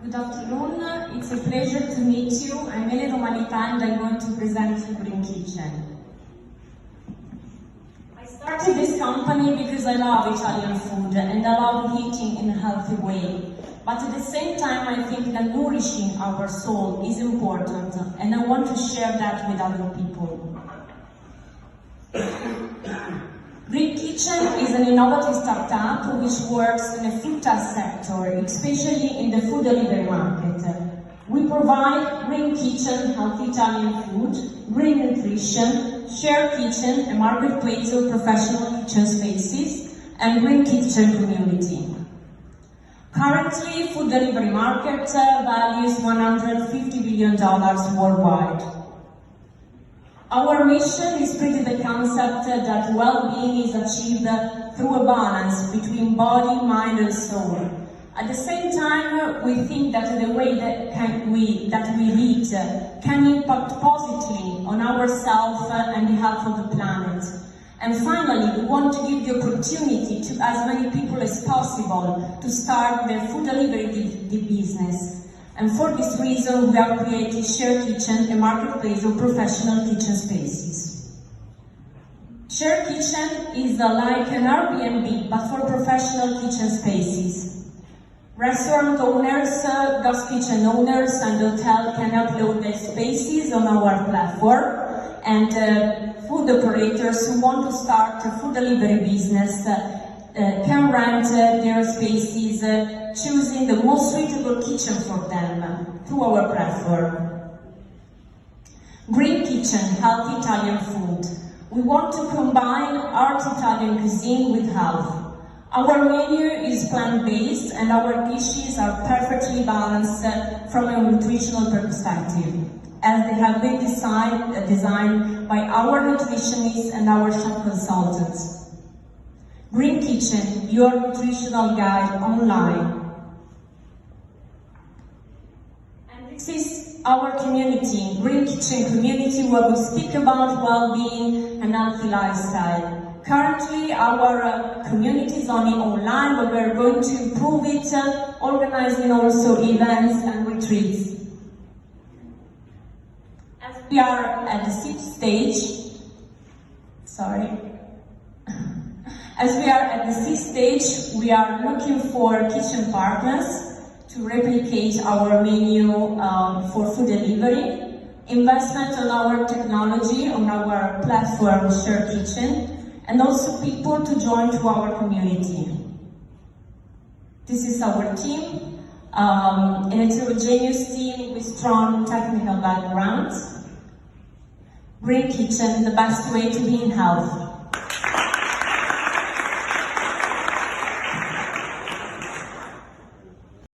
Good afternoon. It's a pleasure to meet you. I'm Ele Romanita and I'm going to present Green Kitchen. I started this company because I love Italian food and I love eating in a healthy way. But at the same time, I think that nourishing our soul is important and I want to share that with other people. Green Kitchen is an innovative startup which works in the food test sector, especially in the food delivery market. We provide Green Kitchen, healthy Italian food, green nutrition, shared kitchen, a marketplace of professional kitchen spaces, and Green Kitchen community. Currently, food delivery market values $150 billion worldwide. Our mission is spreading the concept that well-being is achieved through a balance between body, mind, and soul. At the same time, we think that the way that we eat can impact positively on ourselves and the health of the planet. And finally, we want to give the opportunity to as many people as possible to start their food delivery business. And for this reason, we have created Shared Kitchen, a marketplace of professional kitchen spaces. Shared Kitchen is like an Airbnb, but for professional kitchen spaces. Restaurant owners, ghost kitchen owners, and hotel can upload their spaces on our platform, and food operators who want to start a food delivery business can rent their spaces, choosing the most suitable kitchen for them through our platform. Green Kitchen, healthy Italian food. We want to combine art Italian cuisine with health. Our menu is plant-based and our dishes are perfectly balanced from a nutritional perspective, as they have been designed by our nutritionists and our chef consultants. Green Kitchen, your nutritional guide online. And this is our community, Green Kitchen community, where we speak about well-being and healthy lifestyle. Currently, our community is only online, but we're going to improve it, organizing also events and retreats. As we are at the sixth stage, As we are at the sixth stage, we are looking for kitchen partners to replicate our menu for food delivery, investment on our technology, on our platform Shared Kitchen, and also people to join to our community. This is our team, an heterogeneous team with strong technical backgrounds. Green Kitchen, the best way to be in health.